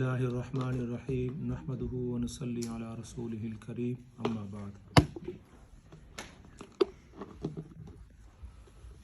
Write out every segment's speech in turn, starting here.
اللہ الرحمن الرحیم نحمدہ ونصلی علی رسولہ الکریم اما بعد۔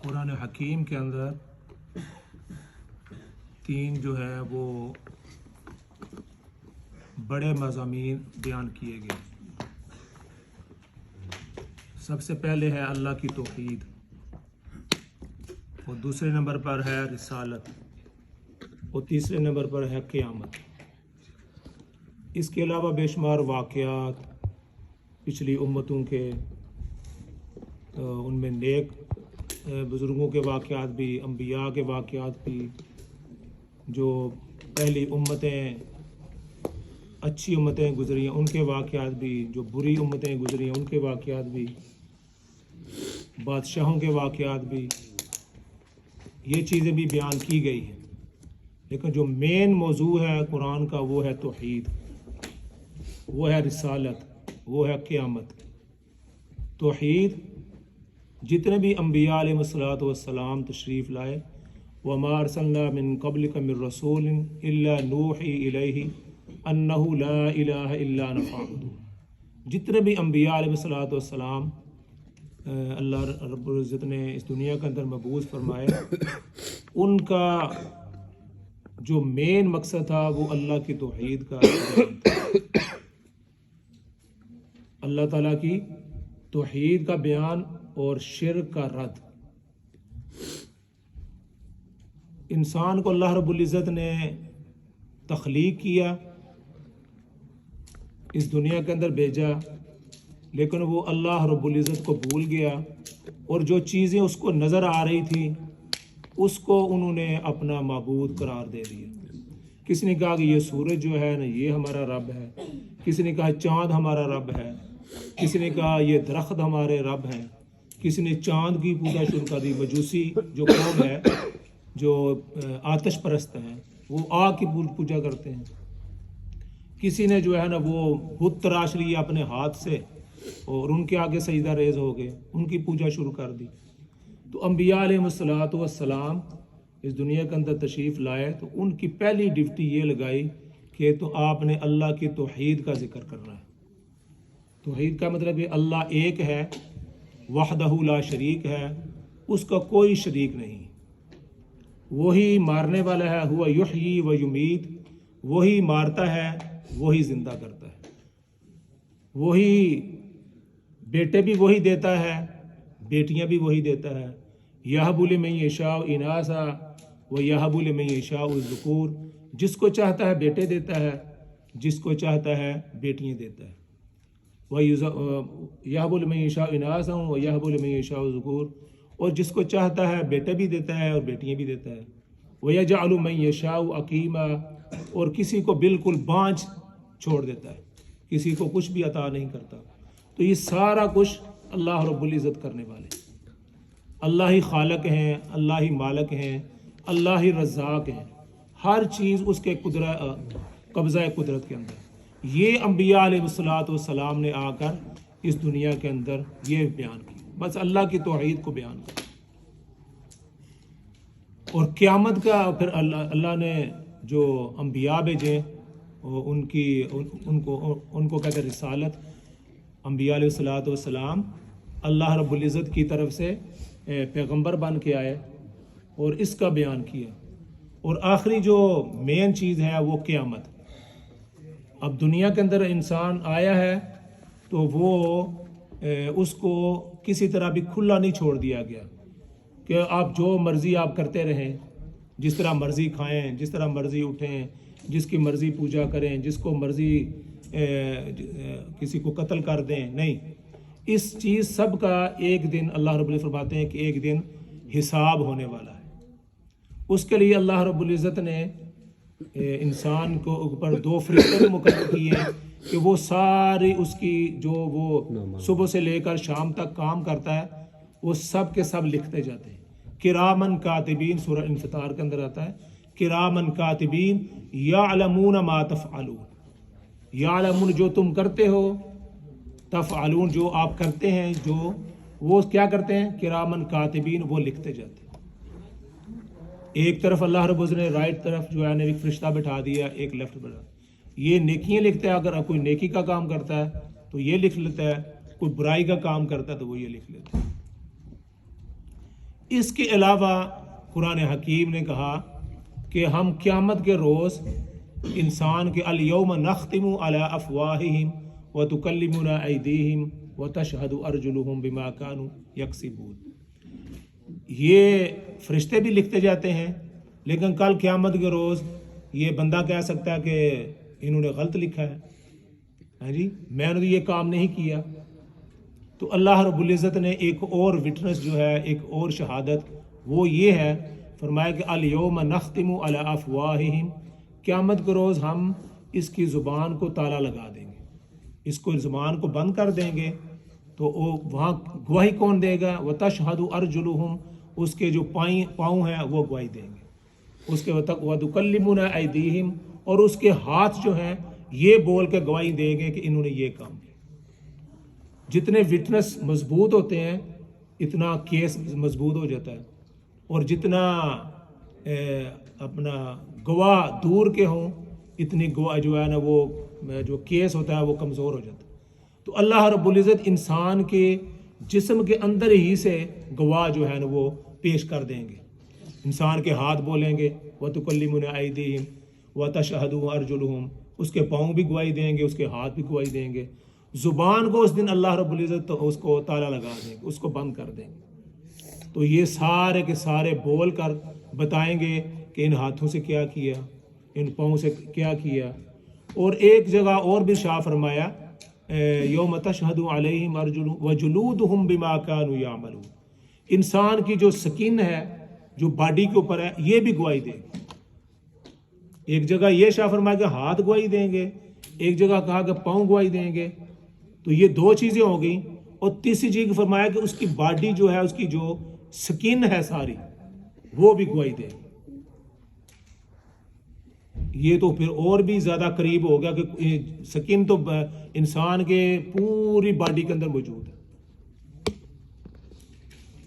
قرآن حکیم کے اندر تین جو ہے وہ بڑے مضامین بیان کیے گئے۔ سب سے پہلے ہے اللہ کی توحید، اور دوسرے نمبر پر ہے رسالت، اور تیسرے نمبر پر ہے قیامت۔ اس کے علاوہ بے شمار واقعات پچھلی امتوں کے، ان میں نیک بزرگوں کے واقعات بھی، انبیاء کے واقعات بھی، جو پہلی امتیں اچھی امتیں گزری ہیں ان کے واقعات بھی، جو بری امتیں گزری ہیں ان کے واقعات بھی، بادشاہوں کے واقعات بھی، یہ چیزیں بھی بیان کی گئی ہیں۔ لیکن جو مین موضوع ہے قرآن کا وہ ہے توحید، وہ ہے رسالت، وہ ہے قیامت۔ توحید جتنے بھی انبیاء علیہ الصلوۃ والسلام تشریف لائے، وَمَا أَرْسَلْنَا مِن قَبْلِكَ مِن رَّسُولٍ إِلَّا نُوحِي إِلَيْهِ أَنَّهُ لَا إِلَٰهَ إِلَّا أَنَا فَاعْبُدُونِ۔ جتنے بھی انبیاء علیہ الصلوۃ والسلام اللہ رب العزت نے اس دنیا کے اندر مبعوث فرمائے، ان کا جو مین مقصد تھا وہ اللہ کی توحید کا بیان تھا، اللہ تعالیٰ کی توحید کا بیان اور شرک کا رد۔ انسان کو اللہ رب العزت نے تخلیق کیا، اس دنیا کے اندر بھیجا، لیکن وہ اللہ رب العزت کو بھول گیا، اور جو چیزیں اس کو نظر آ رہی تھیں اس کو انہوں نے اپنا معبود قرار دے دیا۔ کسی نے کہا کہ یہ سورج جو ہے نا یہ ہمارا رب ہے، کسی نے کہا چاند ہمارا رب ہے، کسی نے کہا یہ درخت ہمارے رب ہیں، کسی نے چاند کی پوجا شروع کر دی۔ مجوسی جو قوم ہے، جو آتش پرست ہیں، وہ آگ کی پوجا کرتے ہیں۔ کسی نے جو ہے نا وہ بت تراش لیا اپنے ہاتھ سے اور ان کے آگے سجدہ ریز ہو گئے، ان کی پوجا شروع کر دی۔ تو انبیاء علیہ الصلوۃ والسلام اس دنیا کے اندر تشریف لائے تو ان کی پہلی ڈیوٹی یہ لگائی کہ تو آپ نے اللہ کی توحید کا ذکر کرنا ہے۔ توحید کا مطلب ہے اللہ ایک ہے، وحدہ لا شریک ہے، اس کا کوئی شریک نہیں، وہی مارنے والا ہے، ہوا یحیی و یمیت، وہی مارتا ہے وہی زندہ کرتا ہے، وہی بیٹے بھی وہی دیتا ہے، بیٹیاں بھی وہی دیتا ہے۔ یہب لمن یشاء اناثا و یہب لمن یشاء الذکور، جس کو چاہتا ہے بیٹے دیتا ہے، جس کو چاہتا ہے بیٹیاں دیتا ہے۔ یہب لمن یشاء اناثا و یہب لمن یشاء الذکور، اور جس کو چاہتا ہے بیٹے بھی دیتا ہے اور بیٹیاں بھی دیتا ہے۔ وَيَجْعَلُ مَن يَشَاءُ عَقِيمًا، اور کسی کو بالکل بانجھ چھوڑ دیتا ہے، کسی کو کچھ بھی عطا نہیں کرتا۔ تو یہ سارا کچھ اللہ رب العزت کرنے والے، اللہ ہی خالق ہیں، اللہ ہی مالک ہیں، اللہ ہی رزاق ہیں، ہر چیز اس کے قبضہ قدرت کے اندر۔ یہ انبیاء علیہ الصلوۃ والسلام نے آ کر اس دنیا کے اندر یہ بیان کی، بس اللہ کی توحید کو بیان کیا۔ اور قیامت کا پھر اللہ نے جو انبیاء بھیجے ان کو کہتے ہیں رسالت۔ انبیاء علیہ الصلوۃ والسلام اللہ رب العزت کی طرف سے پیغمبر بن کے آئے اور اس کا بیان کیا۔ اور آخری جو مین چیز ہے وہ قیامت۔ اب دنیا کے اندر انسان آیا ہے تو وہ اس کو کسی طرح بھی کھلا نہیں چھوڑ دیا گیا کہ آپ جو مرضی آپ کرتے رہیں، جس طرح مرضی کھائیں، جس طرح مرضی اٹھیں، جس کی مرضی پوجا کریں، جس کو مرضی کسی کو قتل کر دیں۔ نہیں، اس چیز سب کا ایک دن اللہ رب العزت فرماتے ہیں کہ ایک دن حساب ہونے والا ہے۔ اس کے لیے اللہ رب العزت نے انسان کو اوپر 2 فرشتے مقرر کیے ہیں کہ وہ ساری اس کی جو وہ صبح سے لے کر شام تک کام کرتا ہے وہ سب کے سب لکھتے جاتے ہیں۔ کرامن کاتبین، سورہ انفطار کے اندر آتا ہے، کرامن کاتبین یعلمون ما تفعلون، یعلمون جو تم کرتے ہو، تفعلون جو آپ کرتے ہیں، جو وہ کیا کرتے ہیں، کرامن کاتبین وہ لکھتے جاتے ہیں۔ ایک طرف اللہ رب العزت نے رائٹ طرف جو ہے نا ایک فرشتہ بٹھا دیا، ایک لیفٹ بٹھا، یہ نیکیاں لکھتا ہے، اگر کوئی نیکی کا کام کرتا ہے تو یہ لکھ لیتا ہے، کوئی برائی کا کام کرتا ہے تو وہ یہ لکھ لیتا ہے۔ اس کے علاوہ قرآن حکیم نے کہا کہ ہم قیامت کے روز انسان کے الیوم نختم علی افواہہم وتکلمنا ایدیہم وتشہد ارجلہم بما کانوا یکسبون، یہ فرشتے بھی لکھتے جاتے ہیں، لیکن کل قیامت کے روز یہ بندہ کہہ سکتا ہے کہ انہوں نے غلط لکھا ہے، ہاں جی میں نے تو یہ کام نہیں کیا۔ تو اللہ رب العزت نے ایک اور وٹنس جو ہے، ایک اور شہادت، وہ یہ ہے، فرمایا کہ الیوم نختم علی افواہہم، قیامت کے روز ہم اس کی زبان کو تالا لگا دیں گے، اس کو زبان کو بند کر دیں گے، تو وہاں گواہی کون دے گا؟ وتشہد ارجلہم، اس کے جو پاؤں ہیں وہ گواہی دیں گے، اس کے وتکلمنا ایدیہم، اور اس کے ہاتھ جو ہیں یہ بول کے گواہی دیں گے کہ انہوں نے یہ کام کیا۔ جتنے وٹنس مضبوط ہوتے ہیں اتنا کیس مضبوط ہو جاتا ہے، اور جتنا اپنا گواہ دور کے ہوں اتنی گواہ جو ہے نا وہ جو کیس ہوتا ہے وہ کمزور ہو جاتا ہے۔ تو اللہ رب العزت انسان کے جسم کے اندر ہی سے گواہ جو ہے نا وہ پیش کر دیں گے، انسان کے ہاتھ بولیں گے وَتُكَلِّمُنَا أَيْدِيهِمْ وَتَشْهَدُ أَرْجُلُهُمْ، اس کے پاؤں بھی گواہی دیں گے، اس کے ہاتھ بھی گواہی دیں گے، زبان کو اس دن اللہ رب العزت تو اس کو تالا لگا دیں گے، اس کو بند کر دیں گے۔ تو یہ سارے کے سارے بول کر بتائیں گے کہ ان ہاتھوں سے کیا کیا، ان پاؤں سے کیا کیا۔ اور ایک جگہ اور بھی شاہ فرمایا یوم تشہد علیہم ارجلہم وجلودہم بما کانوا یعملون، انسان کی جو سکن ہے جو باڈی کے اوپر ہے یہ بھی گواہی دے گی۔ ایک جگہ یہ شاہ فرمایا کہ ہاتھ گواہی دیں گے، ایک جگہ کہا کہ پاؤں گواہی دیں گے، تو یہ دو چیزیں ہو گئیں، اور تیسری چیز فرمایا کہ اس کی باڈی جو ہے، اس کی جو سکن ہے ساری وہ بھی گواہی دے گی۔ یہ تو پھر اور بھی زیادہ قریب ہو گیا کہ سکن تو انسان کے پوری باڈی کے اندر موجود ہے۔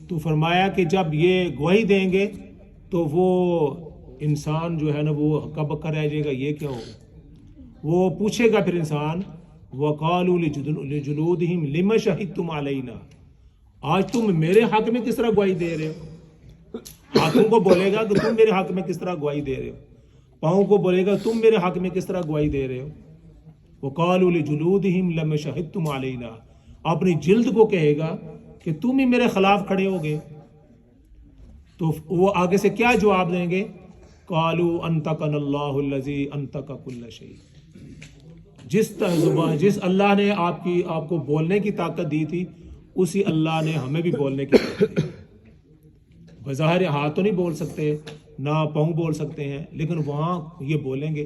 تو فرمایا کہ جب یہ گواہی دیں گے تو وہ انسان جو ہے نا وہ ہکا بکا رہ جائے گا، یہ کیا ہوگا؟ وہ پوچھے گا پھر انسان وَقَالُوا لِجُلُودِهِمْ لِمَ شَهِدْتُمْ عَلَيْنَا، آج تم میرے حق میں کس طرح گواہی دے رہے ہو؟ ہاتھوں کو بولے گا کہ تم میرے حق میں کس طرح گواہی دے رہے ہو، پاؤں کو بولے گا تم میرے حق میں کس طرح گواہی دے رہے ہو۔ وَقَالُوا لِجُلُودِهِمْ لَمَ شَهِدْتُمْ عَلَيْنَا، اپنی جلد کو کہے گا کہ تم ہی میرے خلاف کھڑے ہو گئے۔ تو وہ آگے سے کیا جواب دیں گے؟ قَالُوا أَنْطَقَنَا اللَّهُ الَّذِي أَنْطَقَ كُلَّ شَيْءٍ، جس اللہ نے آپ کو بولنے کی طاقت دی تھی اسی اللہ نے ہمیں بھی بولنے کی طاقت دی۔ بظاہر ہاتھ تو نہیں بول سکتے، نہ پاؤں بول سکتے ہیں، لیکن وہاں یہ بولیں گے،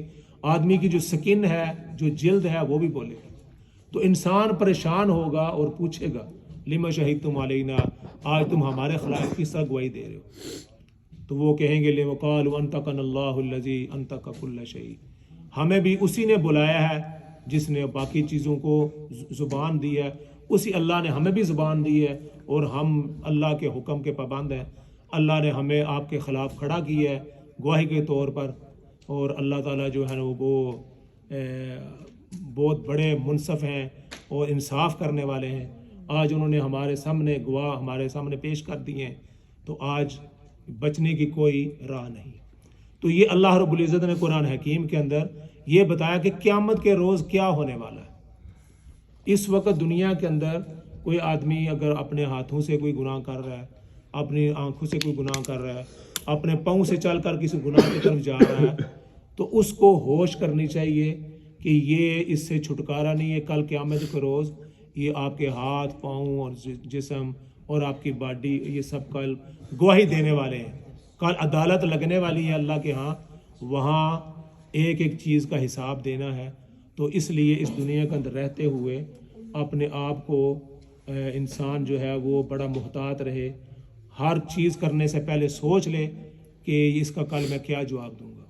آدمی کی جو سکن ہے، جو جلد ہے، وہ بھی بولے گی۔ تو انسان پریشان ہوگا اور پوچھے گا لِمَ شَهِدْتُمْ عَلَيْنَا، آج تم ہمارے خلاف کس طرح گواہی دے رہے ہو؟ تو وہ کہیں گے وَقَالُوا أَنْطَقَنَا اللَّهُ الَّذِي أَنْطَقَ كُلَّ شَيْءٍ، ہمیں بھی اسی نے بلایا ہے جس نے باقی چیزوں کو زبان دی ہے، اسی اللہ نے ہمیں بھی زبان دی ہے، اور ہم اللہ کے حکم کے پابند ہیں۔ اللہ نے ہمیں آپ کے خلاف کھڑا کیا ہے گواہی کے طور پر، اور اللہ تعالیٰ جو ہے نا وہ بہت بڑے منصف ہیں اور انصاف کرنے والے ہیں۔ آج انہوں نے ہمارے سامنے گواہ ہمارے سامنے پیش کر دیے ہیں، تو آج بچنے کی کوئی راہ نہیں۔ تو یہ اللہ رب العزت نے قرآن حکیم کے اندر یہ بتایا کہ قیامت کے روز کیا ہونے والا ہے۔ اس وقت دنیا کے اندر کوئی آدمی اگر اپنے ہاتھوں سے کوئی گناہ کر رہا ہے، اپنی آنکھوں سے کوئی گناہ کر رہا ہے، اپنے پاؤں سے چل کر کسی گناہ کی طرف جا رہا ہے، تو اس کو ہوش کرنی چاہیے کہ یہ اس سے چھٹکارا نہیں ہے۔ کل قیامت کے روز یہ آپ کے ہاتھ، پاؤں اور جسم اور آپ کی باڈی یہ سب کل گواہی دینے والے ہیں۔ کل عدالت لگنے والی ہے اللہ کے ہاں، وہاں ایک ایک چیز کا حساب دینا ہے۔ تو اس لیے اس دنیا کے اندر رہتے ہوئے اپنے آپ کو انسان جو ہے وہ بڑا محتاط رہے، ہر چیز کرنے سے پہلے سوچ لے کہ اس کا کل میں کیا جواب دوں گا۔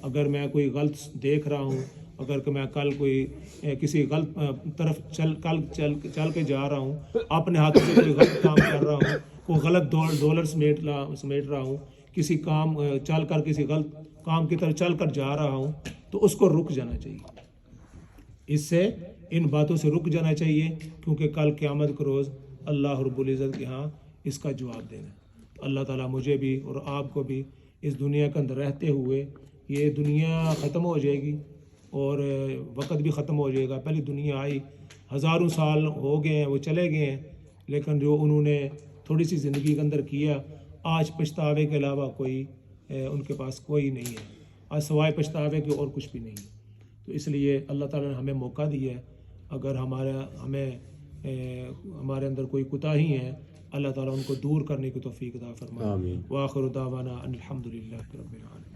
اگر میں کوئی غلط دیکھ رہا ہوں، اگر میں کل کوئی کسی غلط طرف چل کے جا رہا ہوں، اپنے ہاتھوں سے کوئی غلط کام کر رہا ہوں، کوئی غلط ڈالر سمیٹ رہا ہوں، کسی کام چل کر کسی غلط کام کی طرف چل کر جا رہا ہوں تو اس کو رک جانا چاہیے، اس سے ان باتوں سے رک جانا چاہیے، کیونکہ کل قیامت کے روز اللہ رب العزت کے ہاں اس کا جواب دینا ہے۔ تو اللہ تعالیٰ مجھے بھی اور آپ کو بھی اس دنیا کے اندر رہتے ہوئے، یہ دنیا ختم ہو جائے گی اور وقت بھی ختم ہو جائے گا، پہلی دنیا آئی ہزاروں سال ہو گئے ہیں، وہ چلے گئے ہیں، لیکن جو انہوں نے تھوڑی سی زندگی کے اندر کیا، آج پچھتاوے کے علاوہ کوئی ان کے پاس کوئی نہیں ہے، آج سوائے پچھتاوے کے اور کچھ بھی نہیں ہے۔ تو اس لیے اللہ تعالیٰ نے ہمیں موقع دیا ہے، اگر ہمارے اندر کوئی کوتاہی ہے، اللہ تعالیٰ ان کو دور کرنے کی توفیق عطا فرمائے۔ آمین۔ وآخر دعوانا ان الحمد للہ رب العالمین۔